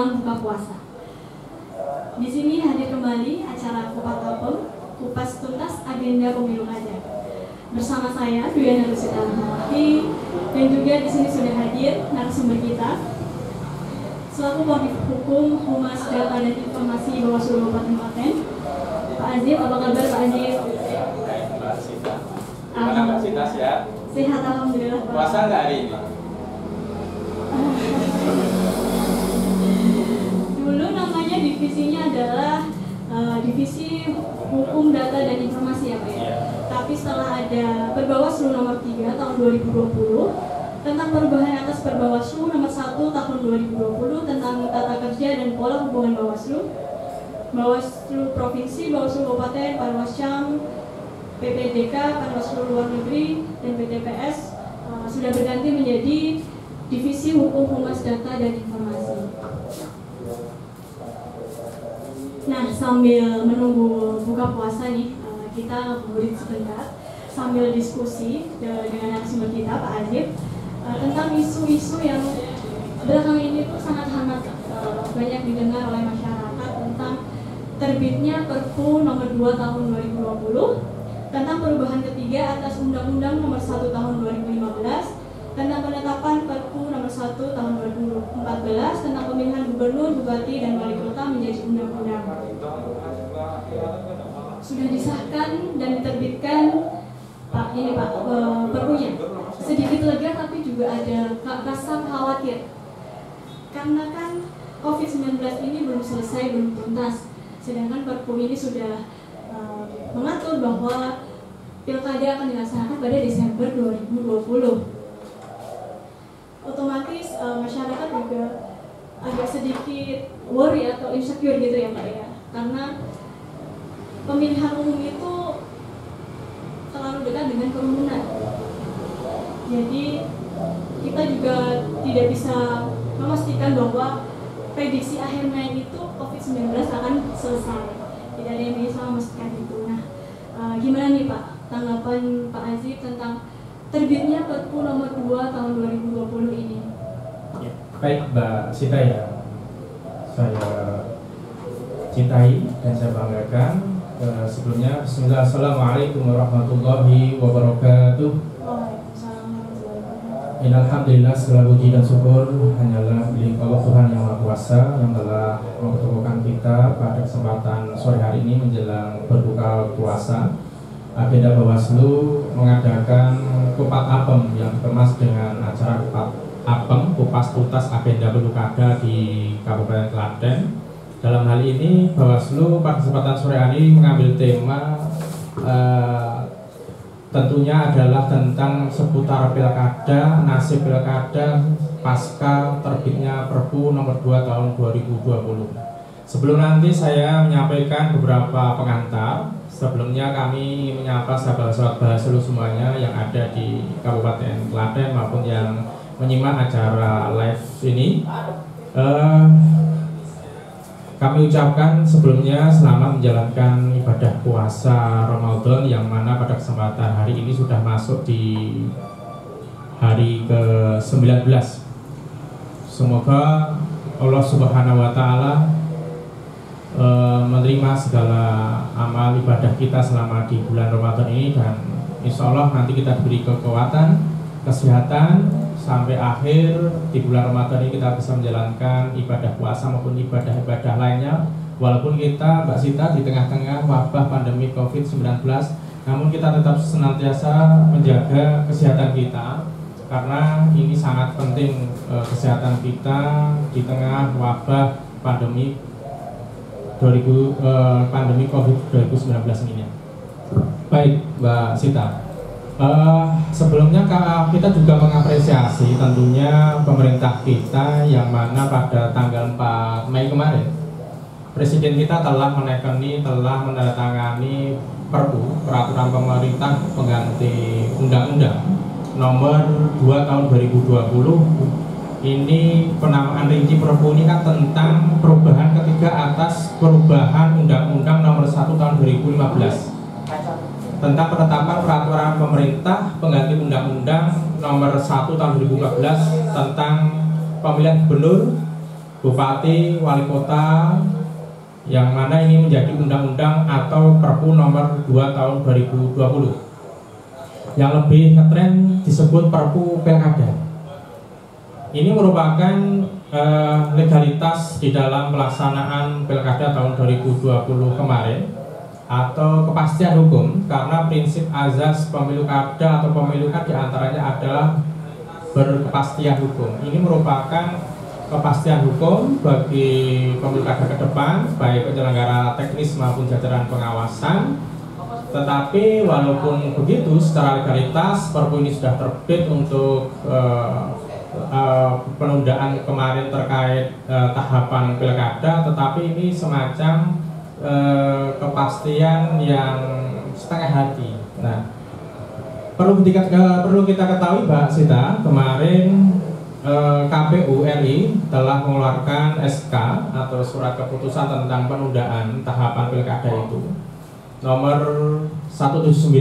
menjelang buka puasa. Di sini hadir kembali acara Kupas Apem, Kupas Tuntas Agenda Pemilu Kada. Bersama saya Duyana Rusita Rahmawati, dan juga di sini sudah hadir narasumber kita selaku Kabid Hukum Humas Data dan Informasi Bawaslu Kabupaten Klaten, Pak Azif. Apa kabar Pak Azif? Gimana Mbak Sita, sehat? Sehat, alhamdulillah. Puasa nggak hari ini? Dulu namanya divisinya adalah Divisi Hukum Data dan Informasi ya Pak ya. Tapi setelah ada Perbawaslu nomor 3 tahun 2020 tentang perubahan atas Perbawaslu nomor 1 tahun 2020 tentang tata kerja dan pola hubungan Bawaslu, Bawaslu Provinsi, Bawaslu Kabupaten, Panwascam, PPDK, Panwaslu Luar Negeri, dan PTPS sudah berganti menjadi Divisi Hukum Humas Data dan Informasi. Nah, sambil menunggu buka puasa nih, kita ngobrol sebentar sambil diskusi dengan narasumber kita, Pak Azif, tentang isu-isu yang belakangan ini tuh sangat hangat banyak didengar oleh masyarakat tentang terbitnya Perpu nomor 2 tahun 2020 tentang perubahan ketiga atas Undang-Undang nomor 1 tahun 2015 tentang penetapan Perpu nomor 1 tahun 2014 tentang pemilihan gubernur, bupati, dan wali kota menjadi undang-undang. Sudah disahkan dan diterbitkan Pak, ini Pak, perpunya. Sedikit lega tapi juga ada rasa khawatir. Karena kan COVID-19 ini belum selesai, belum tuntas. Sedangkan perpu ini sudah mengatur bahwa pilkada akan dilaksanakan pada Desember 2020. Otomatis masyarakat juga agak sedikit worry atau insecure gitu ya Pak ya. Karena pemilihan umum itu terlalu dekat dengan kerumunan. Jadi kita juga tidak bisa memastikan bahwa prediksi akhir Mei itu COVID-19 akan selesai. Tidak ada yang bisa memastikan itu. Nah, gimana nih Pak tanggapan Pak Azif tentang terbitnya Perpu nomor 2 tahun 2020 ini? Ya, baik Mbak Sita ya, saya cintai dan saya banggakan. Sebelumnya, Bismillah, Assalamualaikum warahmatullahi wabarakatuh. Alhamdulillah, segala puji dan syukur hanyalah milik Allah Tuhan Yang Maha Kuasa yang telah mempertemukan kita pada kesempatan sore hari ini menjelang berbuka puasa. Agenda Bawaslu mengadakan Kupas Apem yang dikemas dengan acara Kupas Apem, Kupas Tuntas Agenda Pilkada di Kabupaten Klaten. Dalam hal ini Bawaslu pada kesempatan sore hari mengambil tema tentunya adalah tentang seputar pilkada, nasib pilkada pasca terbitnya Perpu nomor 2 tahun 2020. Sebelum nanti saya menyampaikan beberapa pengantar, sebelumnya kami menyapa sahabat-sahabat Bawaslu semuanya yang ada di Kabupaten Klaten maupun yang menyimak acara live ini. Kami ucapkan sebelumnya selamat menjalankan ibadah puasa Ramadan yang mana pada kesempatan hari ini sudah masuk di hari ke-19. Semoga Allah Subhanahu wa Ta'ala menerima segala amal ibadah kita selama di bulan Ramadan ini, dan insya Allah nanti kita diberi kekuatan, kesehatan sampai akhir di bulan Ramadan ini kita bisa menjalankan ibadah puasa maupun ibadah-ibadah lainnya, walaupun kita Mbak Sita di tengah-tengah wabah pandemi COVID-19, namun kita tetap senantiasa menjaga kesehatan kita karena ini sangat penting, kesehatan kita di tengah wabah pandemi COVID-19 ini. Baik Mbak Sita, sebelumnya kita juga mengapresiasi tentunya pemerintah kita yang mana pada tanggal 4 Mei kemarin Presiden kita telah menandatangani Perpu Peraturan Pemerintah Pengganti Undang-Undang nomor 2 tahun 2020. Ini penamaan rinci Perpu ini kan tentang perubahan ketiga atas perubahan Undang-Undang nomor 1 tahun 2015 tentang penetapan peraturan pemerintah pengganti Undang-Undang nomor 1 tahun 2014 tentang pemilihan gubernur, bupati, wali kota, yang mana ini menjadi undang-undang atau Perpu nomor 2 tahun 2020. Yang lebih ngetren disebut Perpu Pilkada. Ini merupakan legalitas di dalam pelaksanaan Pilkada tahun 2020 kemarin, atau kepastian hukum, karena prinsip azas pemilu kada atau pemilu kan diantaranya adalah berkepastian hukum. Ini merupakan kepastian hukum bagi pemilu kada ke depan, baik penyelenggara teknis maupun jajaran pengawasan. Tetapi walaupun begitu, secara legalitas Perpu ini sudah terbit untuk penundaan kemarin terkait tahapan pilkada, tetapi ini semacam kepastian yang setengah hati. Nah, perlu kita ketahui Mbak Sita, kemarin KPU RI telah mengeluarkan SK atau surat keputusan tentang penundaan tahapan pilkada itu nomor 179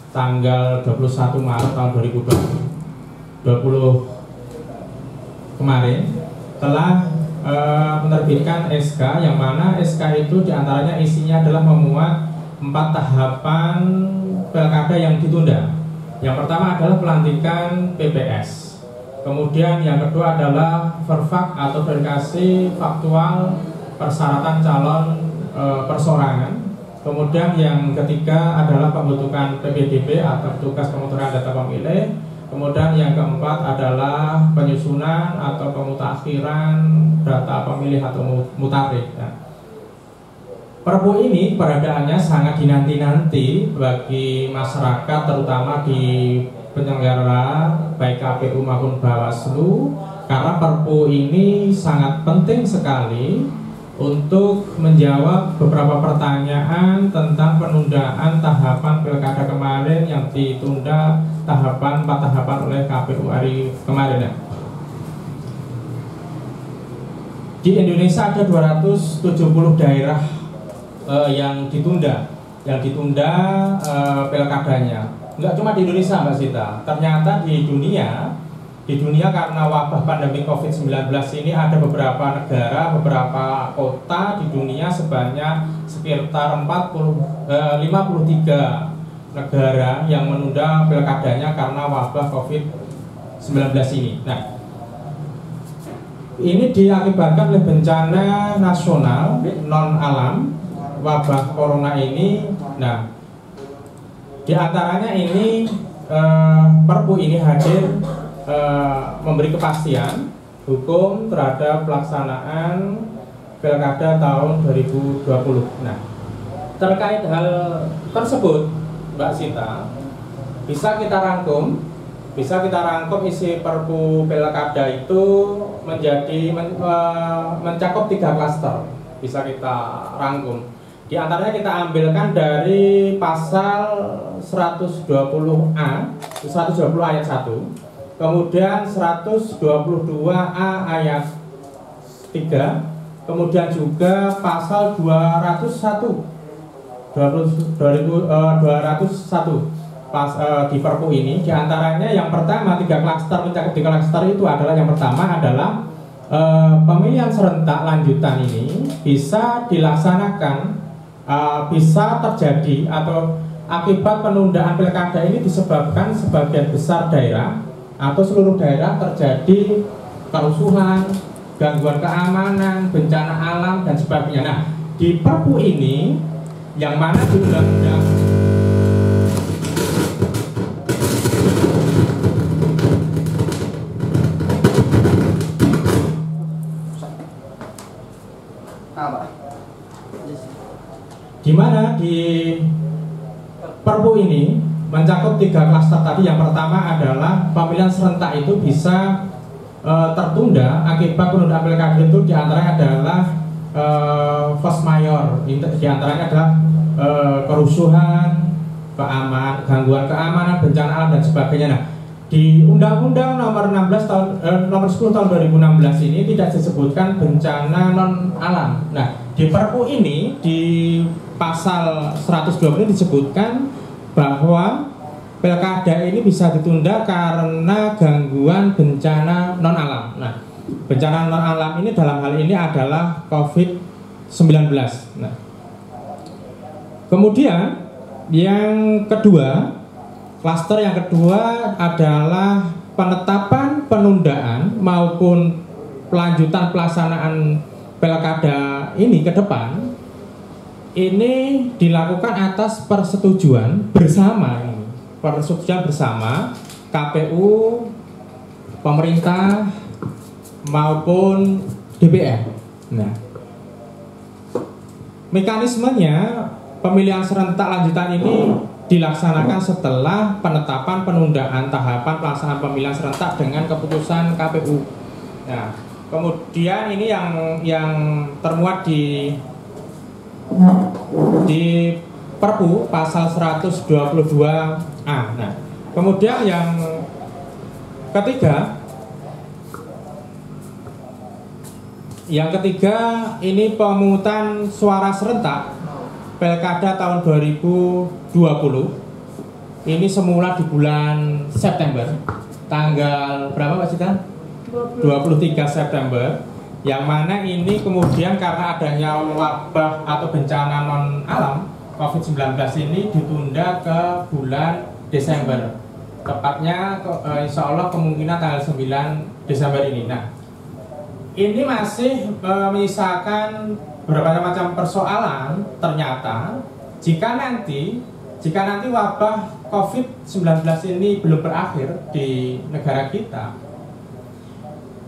tanggal 21 Maret tahun 2020 kemarin telah menerbitkan SK, yang mana SK itu diantaranya isinya adalah memuat 4 tahapan pilkada yang ditunda. Yang pertama adalah pelantikan PPS, kemudian yang kedua adalah verfak atau verifikasi faktual persyaratan calon persorangan, kemudian yang ketiga adalah pembentukan PPDB atau petugas pemutusan data pemilih, kemudian yang keempat adalah penyusunan atau pemutakhiran data pemilih atau mutakhir. Nah, Perpu ini keberadaannya sangat dinanti-nanti bagi masyarakat, terutama di penyelenggara baik KPU maupun Bawaslu, karena Perpu ini sangat penting sekali untuk menjawab beberapa pertanyaan tentang penundaan tahapan pilkada kemarin yang ditunda tahapan 4 tahapan oleh KPU RI kemarin ya. Di Indonesia ada 270 daerah yang ditunda pilkadanya. Enggak cuma di Indonesia Mbak Sita, ternyata di dunia karena wabah pandemi COVID-19 ini ada beberapa negara, beberapa kota di dunia sebanyak sekitar 53 negara yang menunda pilkadanya karena wabah COVID-19 ini. Nah, ini diakibatkan oleh bencana nasional non alam, wabah corona ini. Nah, diantaranya ini Perpu ini hadir memberi kepastian hukum terhadap pelaksanaan pilkada tahun 2020. Nah, terkait hal tersebut, Mbak Sita, bisa kita rangkum isi Perpu pilkada itu menjadi mencakup 3 klaster. Bisa kita rangkum. Di antaranya kita ambilkan dari pasal 120A, 120 ayat 1, kemudian 122A ayat 3, kemudian juga pasal 201 di Perpu ini. Di antaranya yang pertama, 3 klaster, mencakup 3 klaster itu adalah, yang pertama adalah pemilihan serentak lanjutan ini bisa dilaksanakan, bisa terjadi atau akibat penundaan pilkada ini disebabkan sebagian besar daerah atau seluruh daerah terjadi kerusuhan, gangguan keamanan, bencana alam dan sebagainya. Nah, di Perpu ini yang mana di undang-undang di mana di Perpu ini mencakup 3 klaster tadi. Yang pertama adalah pemilihan serentak itu bisa tertunda akibat penundaan pilkada itu, diantaranya adalah force majeure, diantaranya adalah kerusuhan, gangguan keamanan, bencana alam dan sebagainya. Nah, di Undang-Undang nomor 10 tahun 2016 ini tidak disebutkan bencana non alam. Nah, di Perpu ini di pasal 120 ini disebutkan bahwa pilkada ini bisa ditunda karena gangguan bencana non alam. Nah, Bencana non alam ini dalam hal ini adalah COVID-19. Nah, kemudian yang kedua, klaster yang kedua adalah penetapan penundaan maupun pelanjutan pelaksanaan pilkada ini ke depan. Ini dilakukan atas persetujuan bersama, KPU, pemerintah maupun DPR. Nah, mekanismenya pemilihan serentak lanjutan ini dilaksanakan setelah penetapan penundaan tahapan pelaksanaan pemilihan serentak dengan keputusan KPU. Nah, kemudian ini yang termuat di Perpu pasal 122A. Nah, kemudian yang ketiga ini pemungutan suara serentak Pilkada tahun 2020. Ini semula di bulan September. Tanggal berapa Pak Cita? 23 September. Yang mana ini kemudian karena adanya wabah atau bencana non alam COVID-19 ini ditunda ke bulan Desember. Tepatnya insya Allah kemungkinan tanggal 9 Desember ini. Nah, ini masih menyisakan berbagai macam persoalan. Ternyata jika nanti wabah COVID-19 ini belum berakhir di negara kita,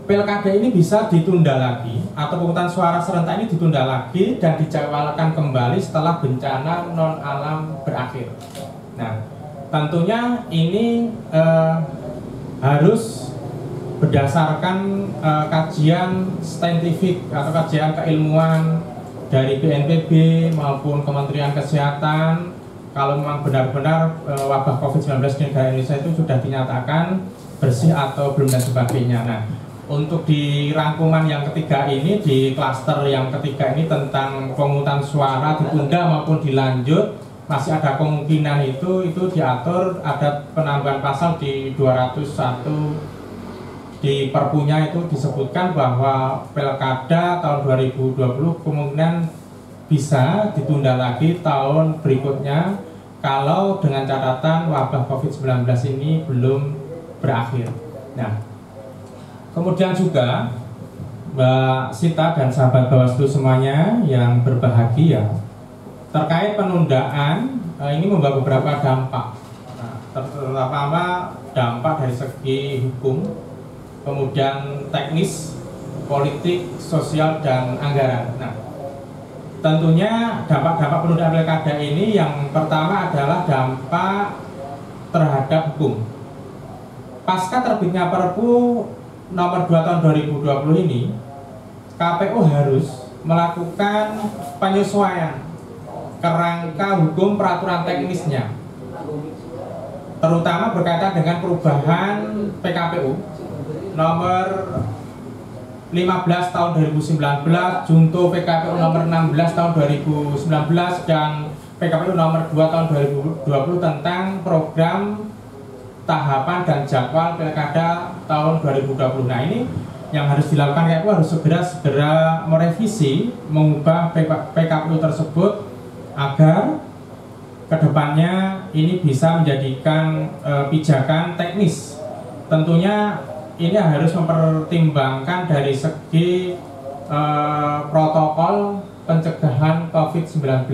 pilkada ini bisa ditunda lagi atau pemungutan suara serentak ini ditunda lagi dan dijadwalkan kembali setelah bencana non alam berakhir. Nah, tentunya ini harus berdasarkan kajian saintifik atau kajian keilmuan dari BNPB maupun Kementerian Kesehatan. Kalau memang benar-benar wabah COVID-19 di negara Indonesia itu sudah dinyatakan bersih atau belum dan sebagainya. Nah, untuk di rangkuman yang ketiga ini, di klaster yang ketiga ini tentang pemungutan suara ditunda maupun dilanjut, masih ada kemungkinan itu diatur ada penambahan pasal di 201 di perpunya itu disebutkan bahwa pilkada tahun 2020 kemungkinan bisa ditunda lagi tahun berikutnya kalau dengan catatan wabah COVID-19 ini belum berakhir. Nah, kemudian juga Mbak Sita dan sahabat Bawaslu semuanya yang berbahagia, terkait penundaan ini membawa beberapa dampak. Nah, terutama dampak dari segi hukum, kemudian teknis, politik, sosial, dan anggaran. Nah, tentunya dampak-dampak penundaan pilkada ini yang pertama adalah dampak terhadap hukum. Pasca terbitnya Perpu nomor 2 tahun 2020 ini, KPU harus melakukan penyesuaian kerangka hukum peraturan teknisnya, terutama berkaitan dengan perubahan PKPU nomor 15 tahun 2019, junto PKPU nomor 16 tahun 2019, dan PKPU nomor 2 tahun 2020 tentang program tahapan dan jadwal pilkada tahun 2020. Nah, ini yang harus dilakukan KPU harus segera merevisi, mengubah PKPU tersebut agar kedepannya ini bisa menjadikan pijakan teknis. Tentunya ini harus mempertimbangkan dari segi protokol pencegahan COVID-19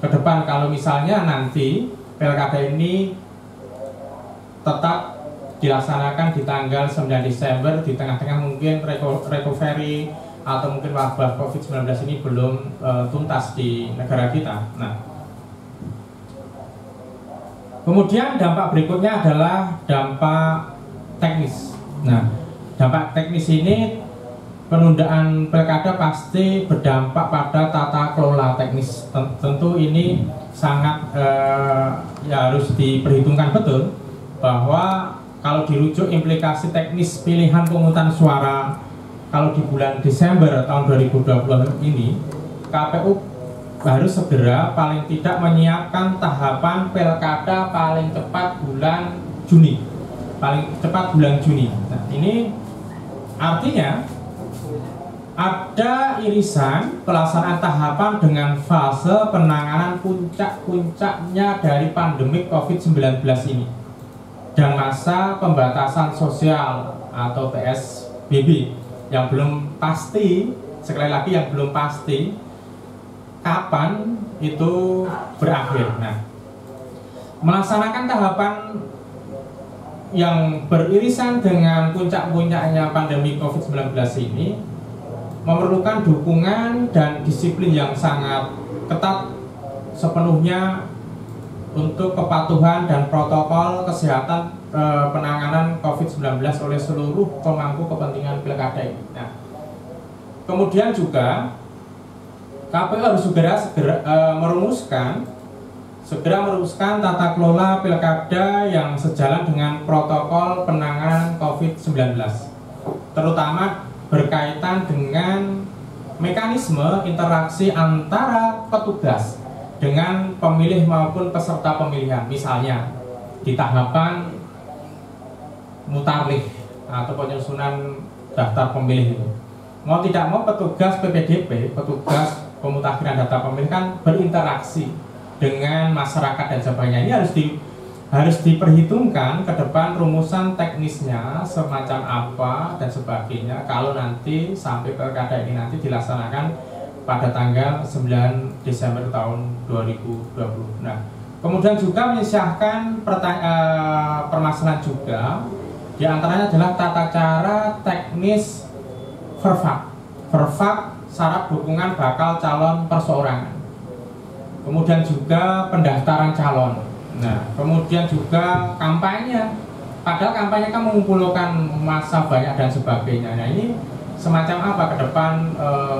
ke depan. Kalau misalnya nanti pilkada ini tetap dilaksanakan di tanggal 9 Desember, di tengah-tengah mungkin recovery atau mungkin wabah COVID-19 ini belum tuntas di negara kita. Nah, kemudian dampak berikutnya adalah dampak teknis. Nah, dampak teknis ini penundaan pilkada pasti berdampak pada tata kelola teknis. Tentu ini sangat ya harus diperhitungkan betul bahwa kalau dirujuk implikasi teknis pilihan pemungutan suara kalau di bulan Desember tahun 2020 ini, KPU harus segera paling tidak menyiapkan tahapan pilkada paling cepat bulan Juni. Paling cepat bulan Juni. Nah, ini Artinya ada irisan pelaksanaan tahapan dengan fase penanganan puncak-puncaknya dari pandemi COVID-19 ini dan masa pembatasan sosial atau PSBB yang belum pasti, sekali lagi yang belum pasti kapan itu berakhir. Nah, melaksanakan tahapan yang beririsan dengan puncak-puncaknya pandemi COVID-19 ini memerlukan dukungan dan disiplin yang sangat ketat sepenuhnya untuk kepatuhan dan protokol kesehatan penanganan COVID-19 oleh seluruh pemangku kepentingan pilkada ini. Nah, kemudian juga KPU harus segera merumuskan tata kelola pilkada yang sejalan dengan protokol penanganan COVID-19, terutama berkaitan dengan mekanisme interaksi antara petugas dengan pemilih maupun peserta pemilihan. Misalnya di tahapan mutarlik atau penyusunan daftar pemilih itu, mau tidak mau petugas PPDP, petugas pemutakhiran data pemilih kan berinteraksi dengan masyarakat dan sebagainya. Ini harus diperhitungkan ke depan rumusan teknisnya semacam apa dan sebagainya kalau nanti sampai pilkada ini nanti dilaksanakan pada tanggal 9 Desember tahun 2020. Nah, kemudian juga menyiapkan permasalahan juga, diantaranya adalah tata cara teknis verfak syarat dukungan bakal calon perseorangan, kemudian juga pendaftaran calon. Nah, kemudian juga kampanye, padahal kampanye kan mengumpulkan massa banyak dan sebagainya. Nah, ini semacam apa ke depan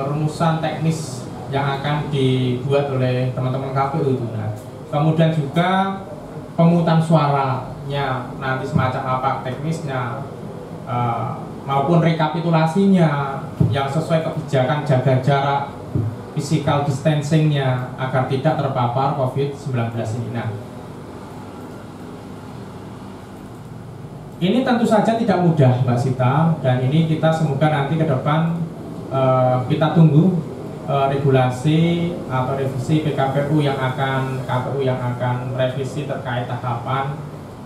rumusan teknis yang akan dibuat oleh teman-teman KPU itu. Nah, kemudian juga pemungutan suaranya nanti semacam apa teknisnya, maupun rekapitulasinya yang sesuai kebijakan jaga jarak, physical distancingnya agar tidak terpapar COVID-19 ini. Nah, ini tentu saja tidak mudah, Mbak Sita, dan ini kita semoga nanti ke depan kita tunggu regulasi atau revisi PKPU yang akan revisi terkait tahapan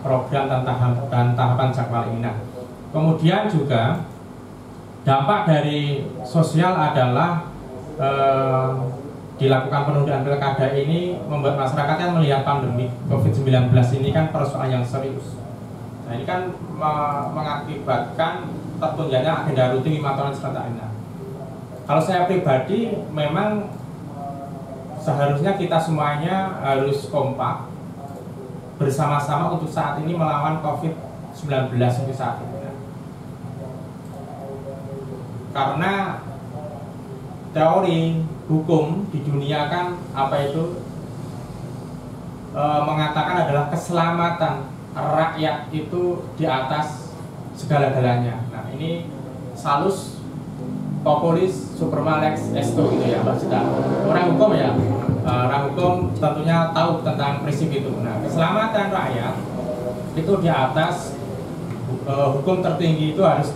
program dan tahapan jadwal ini. Nah, kemudian juga dampak dari sosial adalah dilakukan penundaan pilkada ini membuat masyarakat yang melihat pandemi COVID-19 ini kan persoalan yang serius. Nah, ini kan mengakibatkan tertundanya agenda rutin 5 tahunan serentak ini. Kalau saya pribadi memang seharusnya kita semuanya harus kompak bersama-sama untuk saat ini melawan COVID-19 untuk saat ini. Karena teori hukum di dunia kan apa itu mengatakan adalah keselamatan rakyat itu di atas segala-galanya. Nah, ini salus populis superma lex esto gitu ya, Mbak Sita. Orang hukum ya, orang hukum tentunya tahu tentang prinsip itu. Nah, keselamatan rakyat itu di atas hukum tertinggi itu harus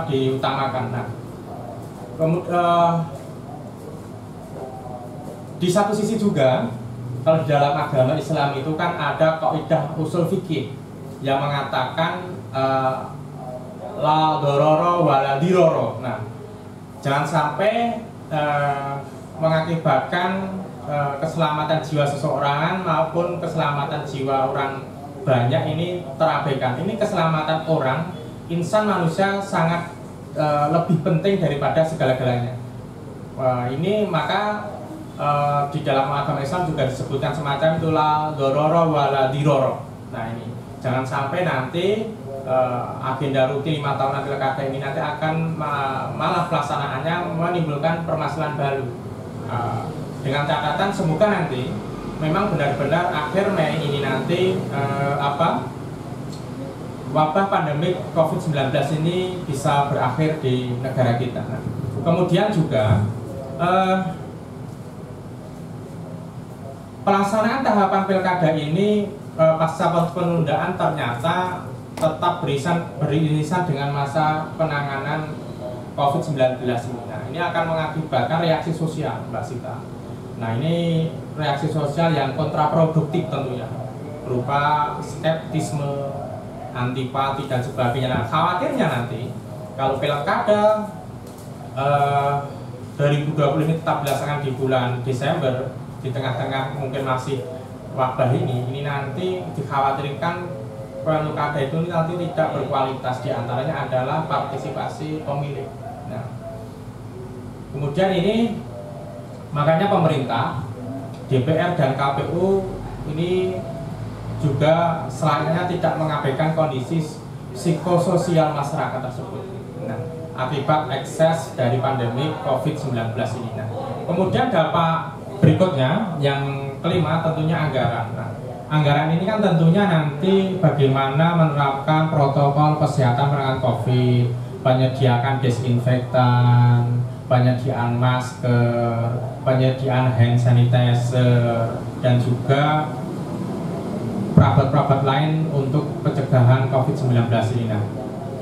diutamakan. Nah, di satu sisi juga kalau di dalam agama Islam itu kan ada kaidah usul fikih yang mengatakan la dororo wala diroro. Nah, jangan sampai mengakibatkan keselamatan jiwa seseorang maupun keselamatan jiwa orang banyak ini terabaikan. Ini keselamatan orang, insan manusia sangat lebih penting daripada segala-galanya. Ini maka di dalam agama Islam juga disebutkan semacam itulah dororo wala diroro. Nah, ini jangan sampai nanti agenda rutin 5 tahunan pilkada ini nanti akan malah pelaksanaannya menimbulkan permasalahan baru. Dengan catatan semoga nanti memang benar-benar akhir Mei ini nanti wabah pandemi COVID-19 ini bisa berakhir di negara kita. Nah, kemudian juga pelaksanaan tahapan pilkada ini pasca penundaan ternyata tetap beririsan dengan masa penanganan COVID-19 ini. Nah, ini akan mengakibatkan reaksi sosial, Mbak Sita. Nah, ini reaksi sosial yang kontraproduktif tentunya, berupa skeptisme, antipati dan sebagainya. Nah, khawatirnya nanti kalau pilkada 2020 ini tetap dilaksanakan di bulan Desember, di tengah-tengah mungkin masih wabah ini nanti dikhawatirkan pilkada itu nanti tidak berkualitas, diantaranya adalah partisipasi pemilih. Nah, kemudian ini makanya pemerintah, DPR dan KPU ini juga selayaknya tidak mengabaikan kondisi psikososial masyarakat tersebut. Nah, akibat ekses dari pandemi COVID-19 ini. Nah, kemudian dampak berikutnya yang kelima tentunya anggaran. Nah, anggaran ini kan tentunya nanti bagaimana menerapkan protokol kesehatan penanganan COVID, penyediaan desinfektan, penyediaan masker, penyediaan hand sanitizer, dan juga perabot-perabot lain untuk pencegahan COVID-19 ini. Nah,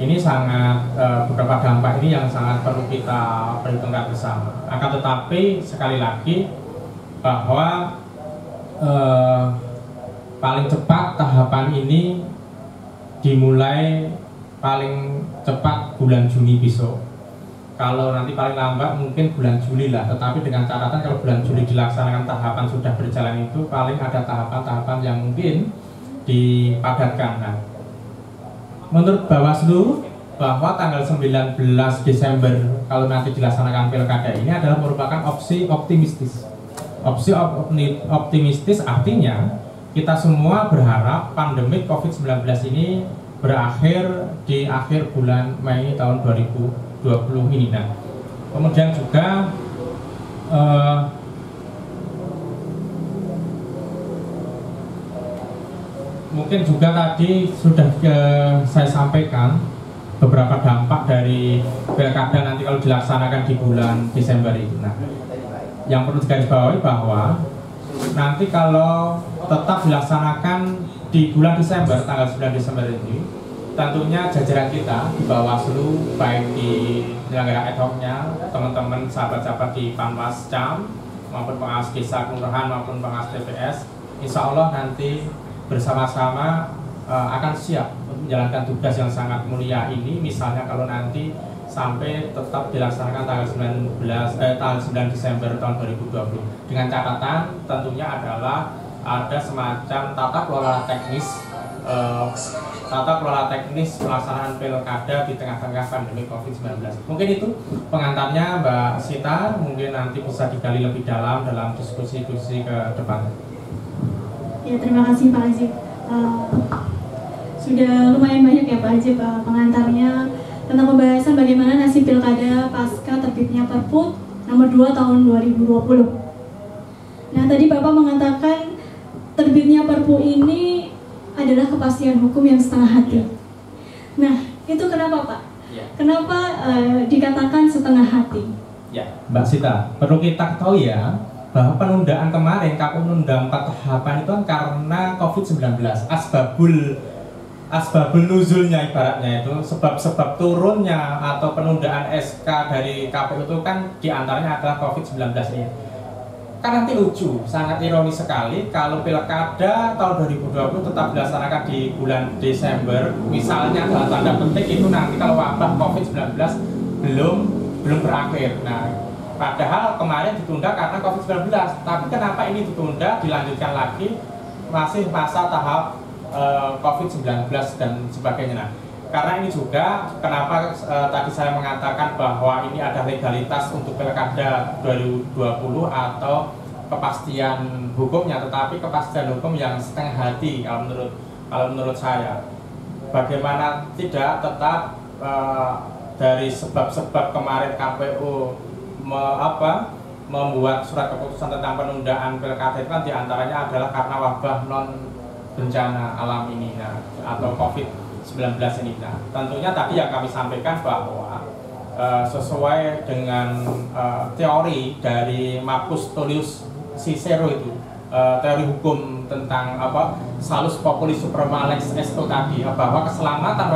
ini sangat beberapa dampak ini yang sangat perlu kita perhitungkan bersama. Akan tetapi sekali lagi bahwa paling cepat tahapan ini dimulai paling cepat bulan Juni besok. Kalau nanti paling lambat mungkin bulan Juli lah, tetapi dengan catatan kalau bulan Juli dilaksanakan tahapan sudah berjalan itu paling ada tahapan-tahapan yang mungkin dipadatkan. Nah, menurut Bawaslu bahwa tanggal 19 Desember kalau nanti dilaksanakan pilkada ini adalah merupakan opsi optimistis. Opsi optimistis artinya kita semua berharap pandemi COVID-19 ini berakhir di akhir bulan Mei tahun 2020 ini. Nah, kemudian juga mungkin juga tadi sudah saya sampaikan beberapa dampak dari pilkada nanti kalau dilaksanakan di bulan Desember itu. Nah, yang perlu digarisbawahi bahwa nanti kalau tetap dilaksanakan di bulan Desember, tanggal 9 Desember ini, tentunya jajaran kita di Bawaslu, baik di penyelenggara ad hoc-nya, teman-teman sahabat-sahabat di Panwascam maupun pengawas desa kelurahan maupun pengawas TPS, insya Allah nanti bersama-sama akan siap untuk menjalankan tugas yang sangat mulia ini. Misalnya kalau nanti sampai tetap dilaksanakan tanggal 9 Desember tahun 2020 dengan catatan tentunya adalah ada semacam tata kelola teknis pelaksanaan pilkada di tengah-tengah pandemi COVID-19. Mungkin itu pengantarnya Mbak Sita, mungkin nanti bisa digali lebih dalam diskusi-diskusi ke depan. Ya, terima kasih Pak Ajib. Sudah lumayan banyak ya Pak Ajib pengantarnya tentang pembahasan bagaimana nasib pilkada pasca terbitnya Perpu nomor 2 tahun 2020. Nah, tadi Bapak mengatakan terbitnya Perpu ini adalah kepastian hukum yang setengah hati. Nah, itu kenapa Pak? Kenapa dikatakan setengah hati? Ya, Mbak Sita, perlu kita ketahui ya bahwa penundaan kemarin, KPU menunda 4 tahapan itu kan karena COVID-19. Asbabul nuzulnya ibaratnya itu, sebab-sebab turunnya atau penundaan SK dari KPU itu kan diantaranya adalah COVID-19 ini. Kan nanti lucu, sangat ironis sekali kalau pilkada tahun 2020 tetap dilaksanakan di bulan Desember, misalnya dalam tanda petik itu nanti kalau wabah COVID-19 belum berakhir. Nah, padahal kemarin ditunda karena COVID-19, tapi kenapa ini ditunda, dilanjutkan lagi, masih masa tahap COVID-19 dan sebagainya. Nah, karena ini juga kenapa tadi saya mengatakan bahwa ini ada legalitas untuk pilkada 2020 atau kepastian hukumnya, tetapi kepastian hukum yang setengah hati kalau menurut saya. Bagaimana tidak tetap dari sebab-sebab kemarin KPU membuat surat keputusan tentang penundaan pilkada itu kan diantaranya adalah karena wabah non bencana alam ini, atau COVID-19 ini. Nah, tentunya tadi yang kami sampaikan bahwa sesuai dengan teori dari Marcus Tullius Cicero itu, teori hukum tentang salus populi suprema lex esto tadi, bahwa keselamatan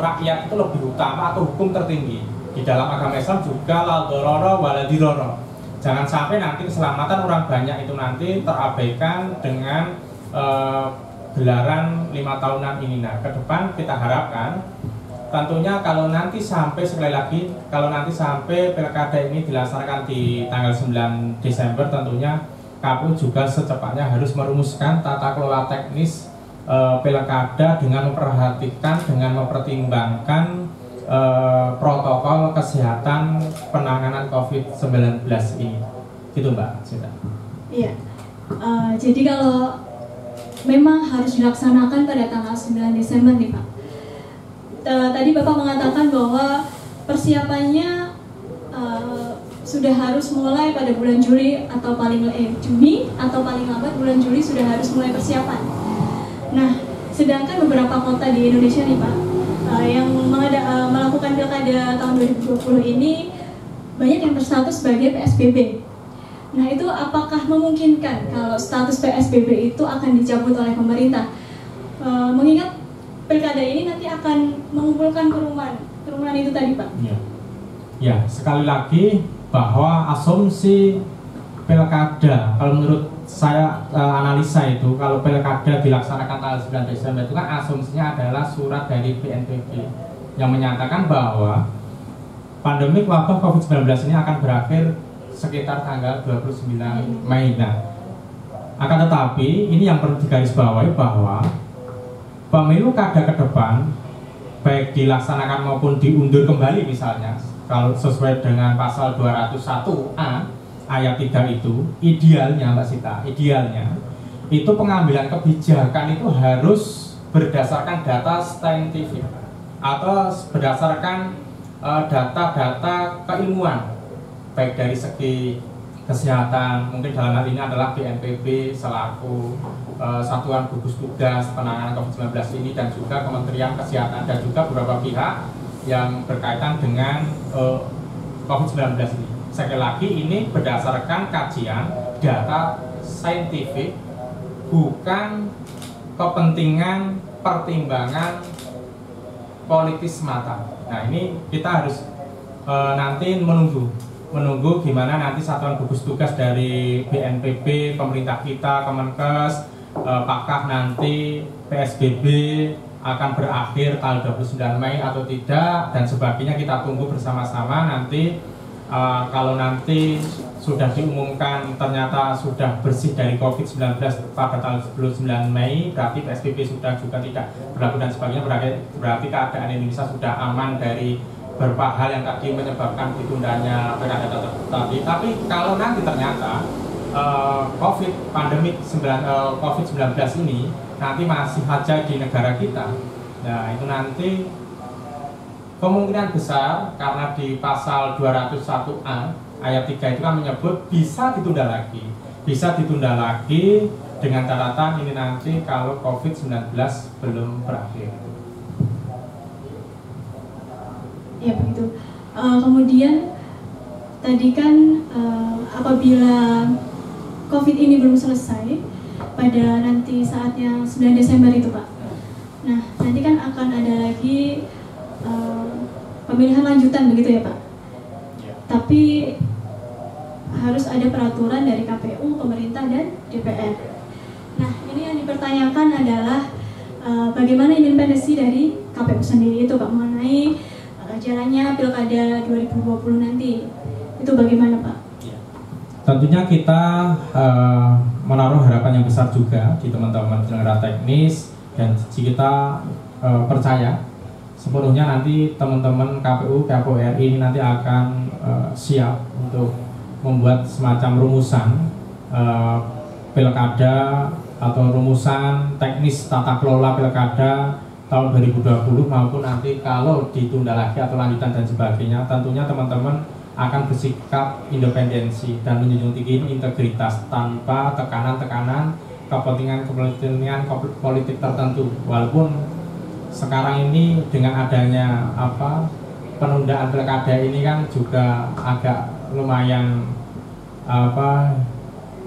rakyat itu lebih utama atau hukum tertinggi. Di dalam agama Islam juga la dororo wala diroro. Jangan sampai nanti keselamatan orang banyak itu nanti terabaikan dengan gelaran 5 tahunan ini. Nah, ke depan kita harapkan tentunya kalau nanti sampai pilkada ini dilaksanakan di tanggal 9 Desember, tentunya KPU juga secepatnya harus merumuskan tata kelola teknis pilkada dengan mempertimbangkan protokol kesehatan penanganan COVID-19 ini. Gitu Mbak Sinta. Iya. Jadi kalau memang harus dilaksanakan pada tanggal 9 Desember nih Pak. Tadi Bapak mengatakan bahwa persiapannya sudah harus mulai pada bulan Juni atau paling lambat bulan Juli sudah harus mulai persiapan. Nah, sedangkan beberapa kota di Indonesia nih Pak yang melakukan pilkada tahun 2020 ini banyak yang berstatus sebagai PSBB. Nah, itu apakah memungkinkan kalau status PSBB itu akan dicabut oleh pemerintah? Mengingat pilkada ini nanti akan mengumpulkan kerumunan itu tadi Pak. Ya, sekali lagi bahwa asumsi pilkada, kalau menurut saya analisa itu, kalau pilkada dilaksanakan tanggal 9 Desember itu kan asumsinya adalah surat dari BNPB yang menyatakan bahwa pandemi wabah COVID-19 ini akan berakhir sekitar tanggal 29 Mei. Nah, akan tetapi ini yang perlu digarisbawahi bahwa pemilu kada ke depan baik dilaksanakan maupun diundur kembali, misalnya kalau sesuai dengan pasal 201A ayat 3 itu, idealnya Mbak Sita, itu pengambilan kebijakan itu harus berdasarkan data saintifik atau berdasarkan data-data keilmuan, baik dari segi kesehatan, mungkin dalam hal ini adalah BNPB selaku Satuan Gugus Tugas Penanganan COVID-19 ini, dan juga Kementerian Kesehatan, dan juga beberapa pihak yang berkaitan dengan COVID-19 ini. Sekali lagi ini berdasarkan kajian data saintifik, bukan kepentingan pertimbangan politis semata. Nah, ini kita harus nanti menunggu gimana nanti Satuan Gugus Tugas dari BNPB, pemerintah kita, Kemenkes, apakah nanti PSBB akan berakhir tanggal 29 Mei atau tidak, dan sebagainya. Kita tunggu bersama-sama nanti. Kalau nanti sudah diumumkan ternyata sudah bersih dari COVID-19 pada tanggal 29 Mei, berarti PSBB sudah juga tidak berlaku dan sebagainya, berarti keadaan Indonesia sudah aman dari beberapa hal yang tadi menyebabkan ditundanya pilkada tadi. Tapi kalau nanti ternyata COVID-19 ini nanti masih saja di negara kita, nah itu nanti kemungkinan besar karena di pasal 201A ayat 3 itu kan menyebut bisa ditunda lagi dengan catatan ini nanti kalau COVID-19 belum berakhir. Ya begitu. Kemudian tadi kan apabila COVID ini belum selesai pada nanti saatnya 9 Desember itu Pak. Nah, nanti kan akan ada lagi pemilihan lanjutan begitu ya Pak. Ya. Tapi harus ada peraturan dari KPU, pemerintah, dan DPR. Nah, ini yang dipertanyakan adalah bagaimana independensi dari KPU sendiri itu Pak mengenai jalannya pilkada 2020 nanti. Itu bagaimana Pak? Ya. Tentunya kita menaruh harapan yang besar juga di teman-teman penyelenggara teknis, dan kita percaya sepenuhnya nanti teman-teman KPU, KPU RI ini nanti akan siap untuk membuat semacam rumusan pilkada atau rumusan teknis tata kelola pilkada tahun 2020 maupun nanti kalau ditunda lagi atau lanjutan dan sebagainya. Tentunya teman-teman akan bersikap independensi dan menjunjung tinggi integritas tanpa tekanan-tekanan kepentingan politik tertentu. Walaupun sekarang ini dengan adanya penundaan pilkada ini kan juga agak lumayan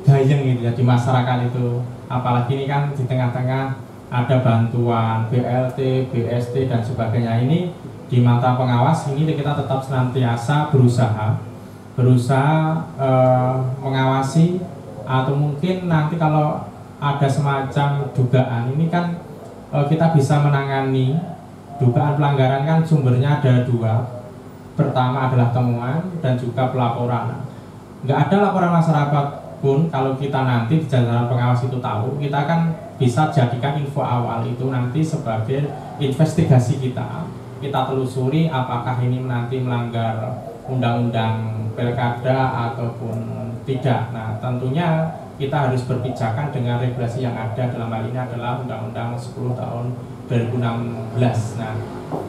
gayeng gitu ya di masyarakat itu. Apalagi ini kan di tengah-tengah ada bantuan BLT, BST dan sebagainya. Ini di mata pengawas ini kita tetap senantiasa berusaha mengawasi, atau mungkin nanti kalau ada semacam dugaan ini kan kita bisa menangani dugaan pelanggaran. Kan sumbernya ada dua, pertama adalah temuan dan juga pelaporan. Nggak ada laporan masyarakat pun kalau kita nanti di jajaran pengawas itu tahu, kita kan bisa jadikan info awal itu nanti sebagai investigasi kita telusuri apakah ini nanti melanggar undang-undang pilkada ataupun tidak. Nah, tentunya kita harus berpijakan dengan regulasi yang ada, dalam hal ini adalah Undang-Undang 10 tahun 2016. Nah,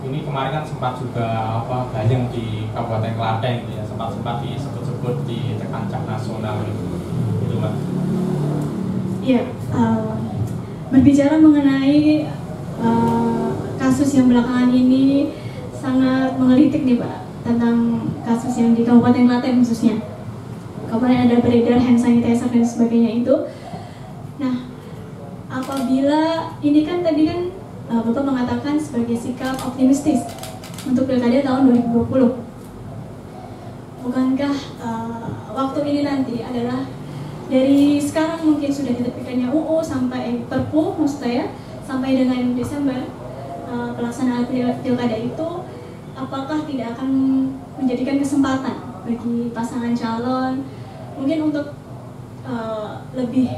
ini kemarin kan sempat juga gayeng di Kabupaten Klaten gitu ya, sempat disebut-sebut di kancah nasional gitu. Itu Mbak. Iya, berbicara mengenai kasus yang belakangan ini sangat menggelitik nih Pak, tentang kasus yang di Kabupaten Klaten khususnya. Kemarin ada beredar hand sanitizer dan sebagainya itu. Nah, apabila ini kan tadi kan Bapak mengatakan sebagai sikap optimistis untuk pilkada tahun 2020. Bukankah waktu ini nanti adalah dari sekarang mungkin sudah diterbitkannya UU sampai Perpu maksud saya, sampai dengan Desember pelaksanaan pilkada itu, apakah tidak akan menjadikan kesempatan bagi pasangan calon mungkin untuk lebih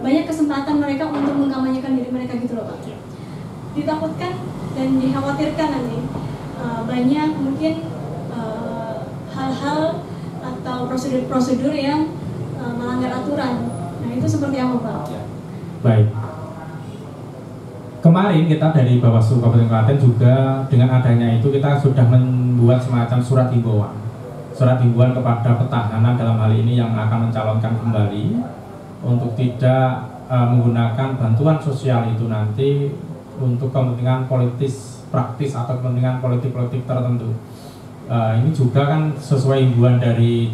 banyak kesempatan mereka untuk mengkampanyekan diri mereka gitu loh Pak? Ditakutkan dan dikhawatirkan nanti banyak mungkin hal-hal atau prosedur-prosedur yang melanggar aturan. Nah, itu seperti apa Pak? Baik. Kemarin kita dari Bawaslu Kabupaten Klaten juga dengan adanya itu kita sudah membuat semacam surat himbauan kepada petahana dalam hal ini yang akan mencalonkan kembali untuk tidak menggunakan bantuan sosial itu nanti untuk kepentingan politis praktis atau kepentingan politik tertentu. Ini juga kan sesuai himbauan dari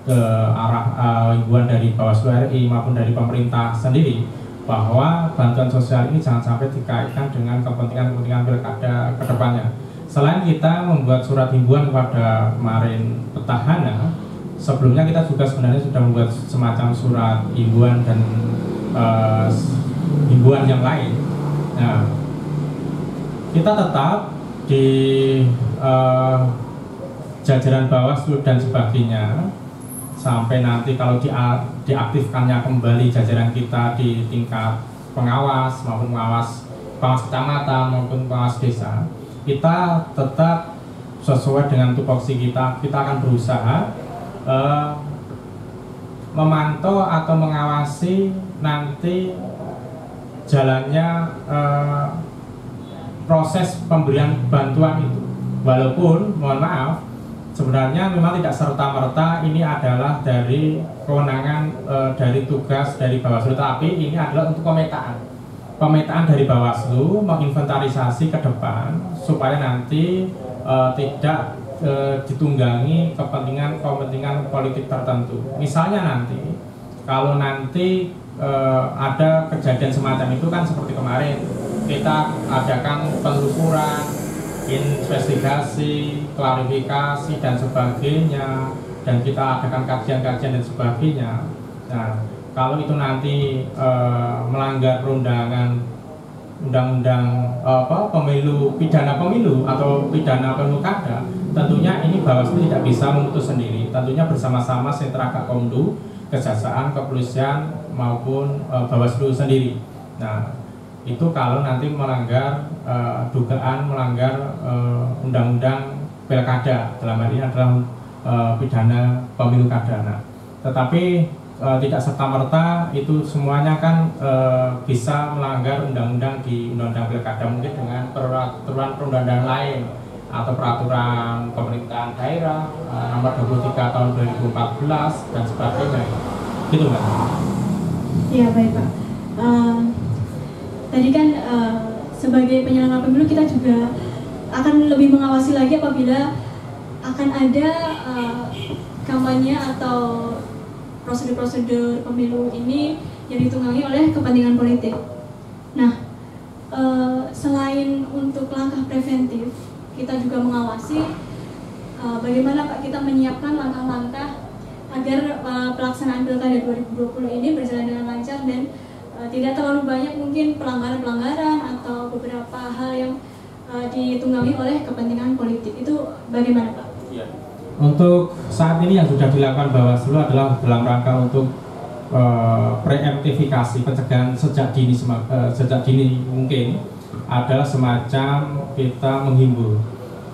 himbauan dari Bawaslu RI maupun dari pemerintah sendiri, bahwa bantuan sosial ini jangan sampai dikaitkan dengan kepentingan pilkada ke depannya. Selain kita membuat surat himbauan kepada kemarin petahana, sebelumnya kita juga sebenarnya sudah membuat semacam surat himbauan dan himbauan yang lain. Nah, kita tetap di jajaran Bawaslu dan sebagainya sampai nanti kalau diaktifkannya kembali jajaran kita di tingkat pengawas maupun pengawas kecamatan maupun pengawas desa, kita tetap sesuai dengan tupoksi kita akan berusaha memantau atau mengawasi nanti jalannya proses pemberian bantuan itu. Walaupun mohon maaf, sebenarnya memang tidak serta-merta ini adalah dari kewenangan dari tugas dari Bawaslu, tapi ini adalah untuk pemetaan dari Bawaslu, menginventarisasi ke depan supaya nanti tidak ditunggangi kepentingan politik tertentu. Misalnya nanti kalau nanti ada kejadian semacam itu kan seperti kemarin kita adakan penelusuran, investigasi, klarifikasi dan sebagainya, dan kita adakan kajian-kajian dan sebagainya. Nah, kalau itu nanti melanggar perundangan undang-undang pidana pemilu atau pidana pilkada, tentunya ini Bawaslu tidak bisa memutus sendiri. Tentunya bersama-sama sentra Gakumdu, Kejaksaan, Kepolisian maupun Bawaslu sendiri. Nah, itu kalau nanti melanggar dugaan melanggar undang-undang pilkada, dalam hal ini adalah pidana pemilu kada. Nah, tetapi tidak serta-merta itu semuanya kan bisa melanggar undang-undang di undang-undang pilkada, mungkin dengan peraturan perundang-undangan lain atau peraturan pemerintahan daerah nomor 23 tahun 2014 dan sebagainya. Gitu Mbak. Iya baik Pak. Tadi kan sebagai penyelenggara pemilu kita juga akan lebih mengawasi lagi apabila akan ada kampanye atau prosedur-prosedur pemilu ini yang ditunggangi oleh kepentingan politik. Nah, selain untuk langkah preventif, kita juga mengawasi bagaimana Pak kita menyiapkan langkah-langkah agar pelaksanaan Pilkada 2020 ini berjalan dengan lancar dan tidak terlalu banyak mungkin pelanggaran-pelanggaran atau beberapa hal yang ditunggangi oleh kepentingan politik. Itu bagaimana Pak? Ya. Untuk saat ini yang sudah dilakukan Bawaslu adalah dalam rangka untuk preemptifikasi, pencegahan sejak dini mungkin, adalah semacam kita menghimbau.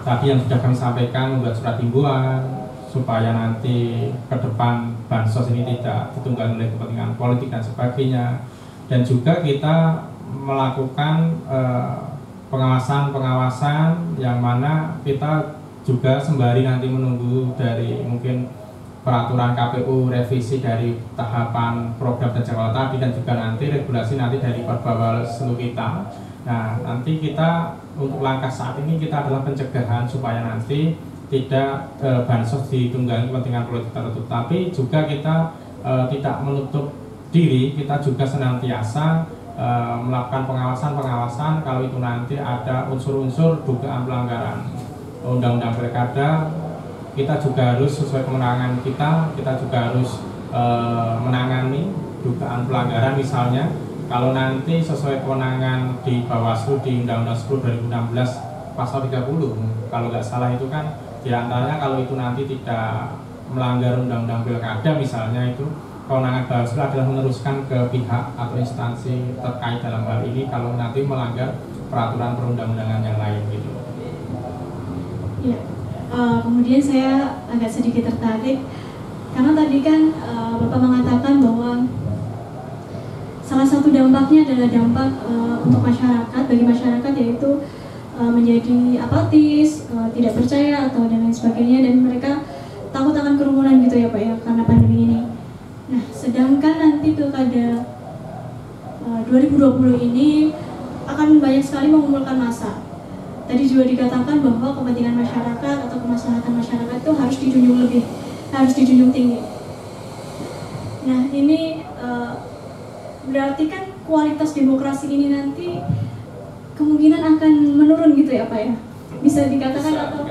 Tadi yang sudah kami sampaikan, membuat surat himbauan supaya nanti ke depan bansos ini tidak ditunggangi oleh kepentingan politik dan sebagainya. Dan juga kita melakukan pengawasan yang mana kita juga sembari nanti menunggu dari mungkin peraturan KPU revisi dari tahapan program dan jadwal tadi, dan juga nanti regulasi nanti dari Bawaslu kita. Nah, nanti kita untuk langkah saat ini kita adalah pencegahan supaya nanti tidak bansos ditunggangi kepentingan politik tertentu, tapi juga kita tidak menutup diri, kita juga senantiasa melakukan pengawasan kalau itu nanti ada unsur-unsur dugaan pelanggaran undang-undang pilkada. Kita juga harus sesuai kewenangan kita juga harus menangani dugaan pelanggaran. Misalnya kalau nanti sesuai kewenangan di Bawaslu di Undang-Undang 10 2016 pasal 30, kalau nggak salah itu kan diantaranya kalau itu nanti tidak melanggar undang-undang pilkada misalnya, itu kewenangan Bawaslu adalah meneruskan ke pihak atau instansi terkait dalam hal ini kalau nanti melanggar peraturan perundang-undangan yang lain gitu. Ya, kemudian saya agak sedikit tertarik karena tadi kan Bapak mengatakan bahwa salah satu dampaknya adalah dampak untuk masyarakat, bagi masyarakat, yaitu menjadi apatis, tidak percaya atau dan lain sebagainya, dan mereka takut akan kerumunan gitu ya Pak ya, karena pandemi ini. Nah, sedangkan nanti Pilkada 2020 ini akan banyak sekali mengumpulkan massa. Tadi juga dikatakan bahwa kepentingan masyarakat atau kemaslahatan masyarakat itu harus dijunjung tinggi. Nah, ini berarti kan kualitas demokrasi ini nanti kemungkinan akan menurun gitu ya Pak ya, bisa dikatakan atau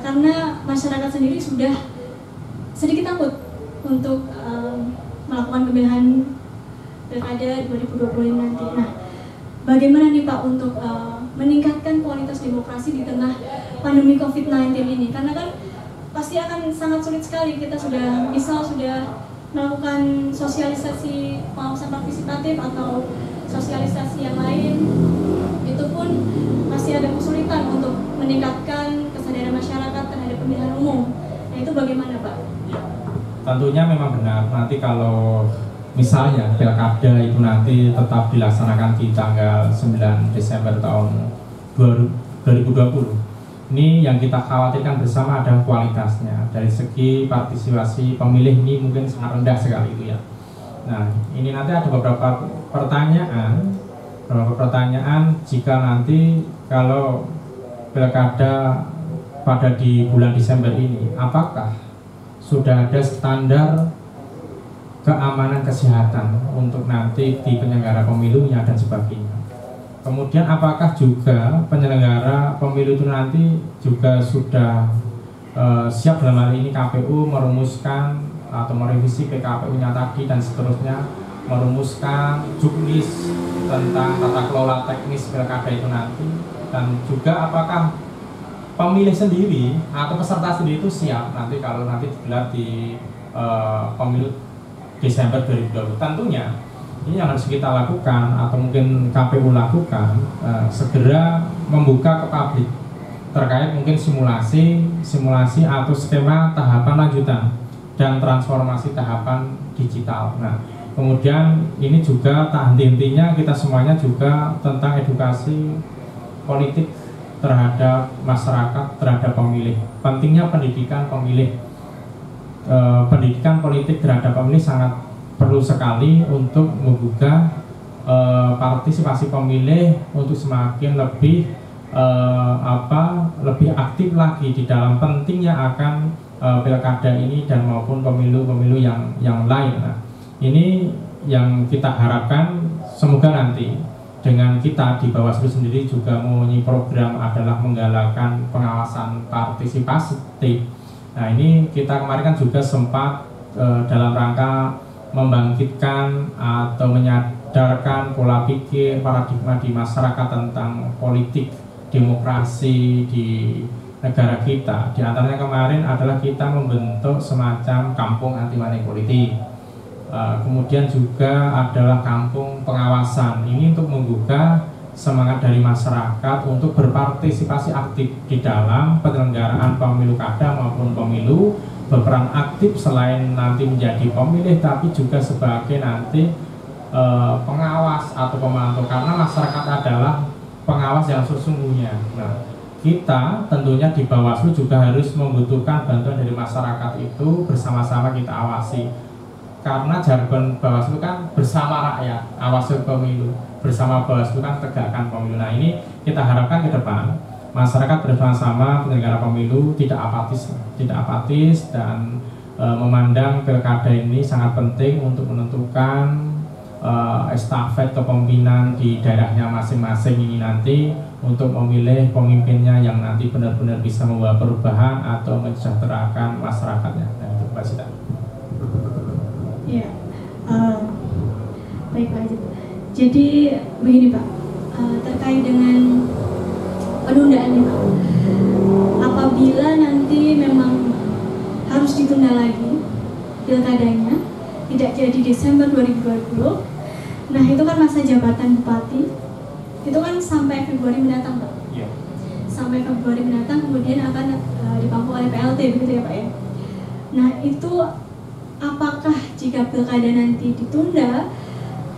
karena masyarakat sendiri sudah sedikit takut untuk melakukan pemilihan Pilkada 2020 nanti. Nah, bagaimana nih Pak untuk meningkatkan kualitas demokrasi di tengah pandemi COVID-19 ini? Karena kan pasti akan sangat sulit sekali, kita sudah melakukan sosialisasi pengawasan partisipatif atau sosialisasi yang lain, itu pun masih ada kesulitan untuk meningkatkan kesadaran masyarakat terhadap pemilihan umum. Nah, itu bagaimana Pak? Tentunya memang benar, nanti kalau misalnya Pilkada itu nanti tetap dilaksanakan di tanggal 9 Desember tahun 2020, ini yang kita khawatirkan bersama adalah kualitasnya. Dari segi partisipasi pemilih ini mungkin sangat rendah sekali itu ya. Nah, ini nanti ada beberapa pertanyaan jika nanti kalau Pilkada pada di bulan Desember ini, apakah sudah ada standar keamanan kesehatan untuk nanti di penyelenggara pemilunya dan sebagainya. Kemudian apakah juga penyelenggara pemilu itu nanti juga sudah siap dalam hal ini KPU merumuskan atau merevisi PKPU-nya tadi dan seterusnya, merumuskan juknis tentang tata kelola teknis pilkada itu nanti, dan juga apakah pemilih sendiri atau peserta sendiri itu siap nanti kalau nanti digelar di pemilu Desember 2020. Tentunya ini yang harus kita lakukan atau mungkin KPU lakukan, segera membuka ke publik terkait mungkin simulasi atau skema tahapan lanjutan dan transformasi tahapan digital. Nah, kemudian ini juga tak henti-hentinya kita semuanya juga tentang edukasi politik terhadap masyarakat, terhadap pemilih. Pentingnya pendidikan pemilih, pendidikan politik terhadap pemilih sangat perlu sekali untuk membuka partisipasi pemilih untuk semakin lebih lebih aktif lagi di dalam pentingnya akan pilkada ini dan maupun pemilu-pemilu yang lain. Nah, ini yang kita harapkan semoga nanti dengan kita di Bawaslu sendiri juga mempunyai program adalah menggalakkan pengawasan partisipatif. Nah, ini kita kemarin kan juga sempat dalam rangka membangkitkan atau menyadarkan pola pikir paradigma di masyarakat tentang politik demokrasi di negara kita. Di antaranya kemarin adalah kita membentuk semacam kampung anti money politik. Kemudian juga adalah kampung pengawasan. Ini untuk menggugah semangat dari masyarakat untuk berpartisipasi aktif di dalam penyelenggaraan pemilu kada maupun pemilu, berperan aktif selain nanti menjadi pemilih tapi juga sebagai nanti pengawas atau pemantau, karena masyarakat adalah pengawas yang sesungguhnya. Nah, kita tentunya di Bawaslu juga harus membutuhkan bantuan dari masyarakat itu, bersama-sama kita awasi. Karena jargon Bawaslu kan bersama rakyat, awasi pemilu, bersama Bawaslu kan tegakkan pemilu. Nah, ini kita harapkan ke depan masyarakat bersama-sama penyelenggara pemilu tidak apatis dan memandang pilkada ini sangat penting untuk menentukan estafet kepemimpinan di daerahnya masing-masing ini nanti untuk memilih pemimpinnya yang nanti benar-benar bisa membawa perubahan atau mensejahterakan masyarakatnya. Nah, itu Pak Sita. Ya, baik Pak Ajib. Jadi begini Pak, terkait dengan penundaan ini Pak, apabila nanti memang harus ditunda lagi pilkadanya, tidak jadi Desember 2020, nah itu kan masa jabatan bupati, itu kan sampai Februari mendatang Pak. Yeah. Sampai Februari mendatang kemudian akan dipangku oleh PLT begitu ya Pak ya. Nah itu apakah jika pilkada nanti ditunda,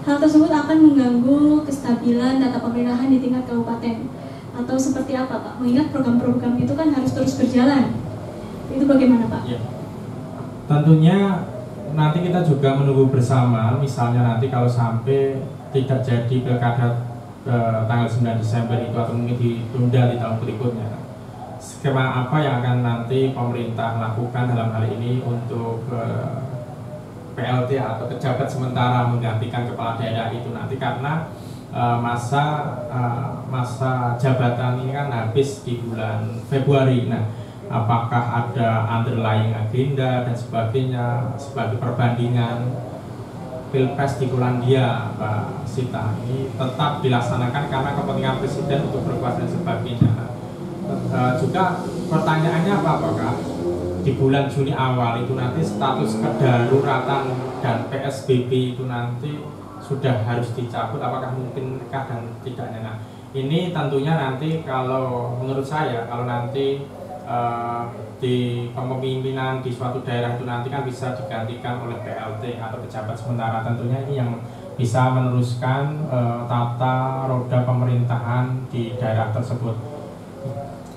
hal tersebut akan mengganggu kestabilan tata pemerintahan di tingkat kabupaten atau seperti apa Pak? Mengingat program-program itu kan harus terus berjalan. Itu bagaimana Pak? Ya. Tentunya nanti kita juga menunggu bersama, misalnya nanti kalau sampai tidak jadi pilkada tanggal 9 Desember itu atau mungkin ditunda di tahun berikutnya, skema apa yang akan nanti pemerintah lakukan dalam hal ini untuk PLT atau pejabat sementara menggantikan kepala daerah itu nanti, karena masa jabatan ini kan habis di bulan Februari. Nah, apakah ada underlying agenda dan sebagainya sebagai perbandingan Pilpres di Polandia, Pak Sita, ini tetap dilaksanakan karena kepentingan presiden untuk berkuasa dan sebagainya. Juga pertanyaannya apakah di bulan Juni awal itu nanti status kedaruratan dan PSBB itu nanti sudah harus dicabut, apakah mungkinkah dan tidaknya. Nah, ini tentunya nanti kalau menurut saya, kalau nanti di kepemimpinan di suatu daerah itu nanti kan bisa digantikan oleh PLT atau pejabat sementara, tentunya ini yang bisa meneruskan tata roda pemerintahan di daerah tersebut.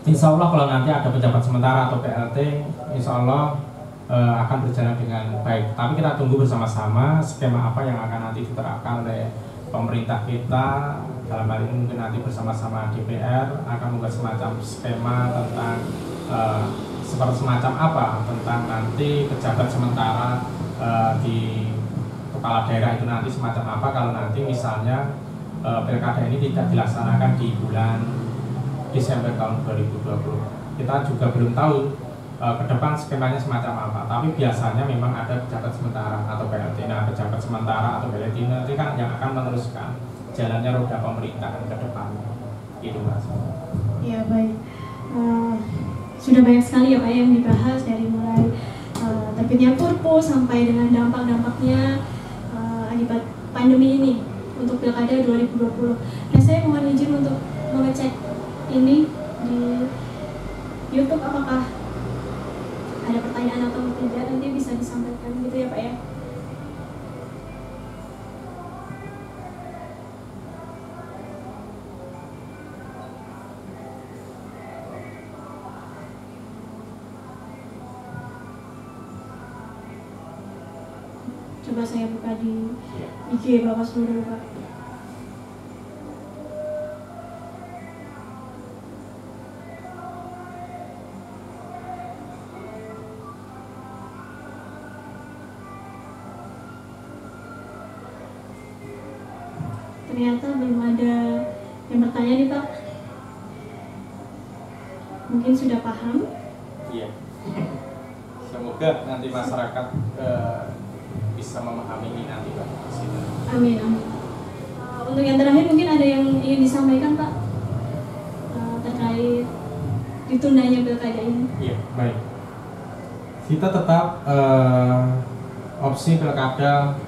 Insya Allah kalau nanti ada pejabat sementara atau PLT, insya Allah akan berjalan dengan baik. Tapi kita tunggu bersama-sama skema apa yang akan nanti diterapkan oleh pemerintah kita. Dalam hal ini mungkin nanti bersama-sama DPR akan membuat semacam skema tentang seperti semacam apa tentang nanti pejabat sementara di kepala daerah itu nanti semacam apa kalau nanti misalnya pilkada ini tidak dilaksanakan di bulan Desember tahun 2020. Kita juga belum tahu ke depan skemanya semacam apa, tapi biasanya memang ada pejabat sementara atau PLT. Nah, pejabat sementara atau PLT nanti kan yang akan meneruskan jalannya roda pemerintahan ke depan. Itu Mas. Ya baik. Sudah banyak sekali ya Pak yang dibahas, dari mulai terbitnya Perpu sampai dengan dampak-dampaknya akibat pandemi ini untuk pilkada 2020. Nah, saya mohon izin untuk mengecek ini di YouTube, apakah ada pertanyaan atau tidak, nanti bisa disampaikan gitu ya Pak ya. Coba saya buka di IG Bawaslu dulu Pak. ternyata belum ada yang bertanya nih Pak. Mungkin sudah paham? Iya. Semoga nanti masyarakat bisa memahami ini nanti Pak. Amin, amin. Untuk yang terakhir mungkin ada yang ingin disampaikan Pak terkait ditundanya pilkada ini. Iya, baik. Kita tetap opsi pilkada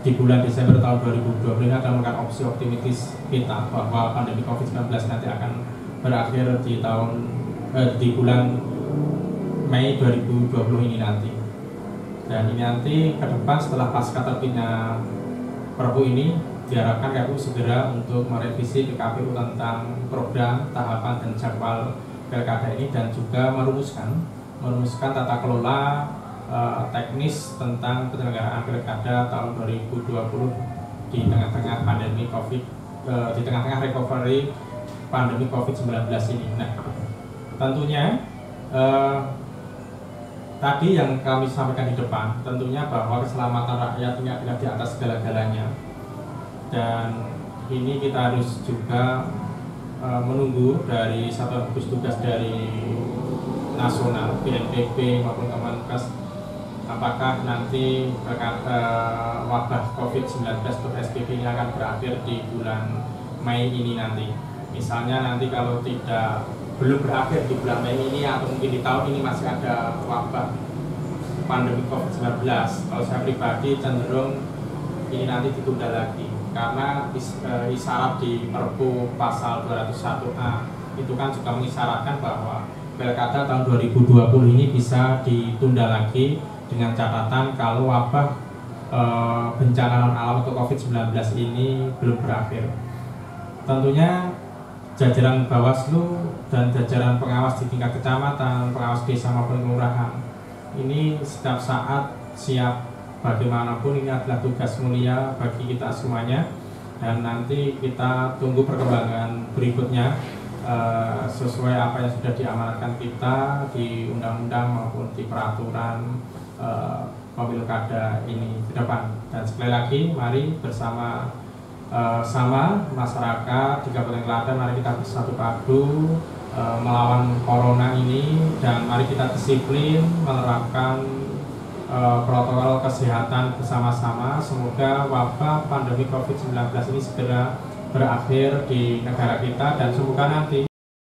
di bulan Desember tahun 2020 ini adalah merupakan opsi optimistis kita bahwa pandemi COVID-19 nanti akan berakhir di bulan Mei 2020 ini nanti. Dan ini nanti ke depan setelah pasca terbitnya Perpu ini diharapkan KPU segera untuk merevisi PKPU tentang program, tahapan, dan jadwal pilkada ini dan juga merumuskan tata kelola teknis tentang penyelenggaraan pilkada tahun 2020 di tengah-tengah pandemi COVID, di tengah-tengah recovery pandemi COVID-19 ini. Nah, tentunya tadi yang kami sampaikan di depan, tentunya bahwa keselamatan rakyat ini adalah di atas segala-galanya. Dan ini kita harus juga menunggu dari satuan gugus tugas dari nasional, BNPB maupun Kemenkes, apakah nanti wabah COVID-19 atau SPP ini akan berakhir di bulan Mei ini nanti. Misalnya nanti kalau belum berakhir di bulan Mei ini atau mungkin di tahun ini masih ada wabah pandemi COVID-19, kalau saya pribadi cenderung ini nanti ditunda lagi karena isyarat di Perpu pasal 201A itu kan juga mengisyaratkan bahwa pilkada tahun 2020 ini bisa ditunda lagi dengan catatan kalau wabah bencana alam atau COVID-19 ini belum berakhir. Tentunya jajaran Bawaslu dan jajaran pengawas di tingkat kecamatan, pengawas desa maupun kelurahan ini setiap saat siap bagaimanapun. Ini adalah tugas mulia bagi kita semuanya dan nanti kita tunggu perkembangan berikutnya sesuai apa yang sudah diamanatkan kita di undang-undang maupun di peraturan pilkada ini ke depan. Dan sekali lagi mari bersama sama masyarakat di Kabupaten Klaten, mari kita bersatu padu melawan corona ini dan mari kita disiplin menerapkan protokol kesehatan bersama-sama. Semoga wabah pandemi COVID-19 ini segera berakhir di negara kita dan semoga nanti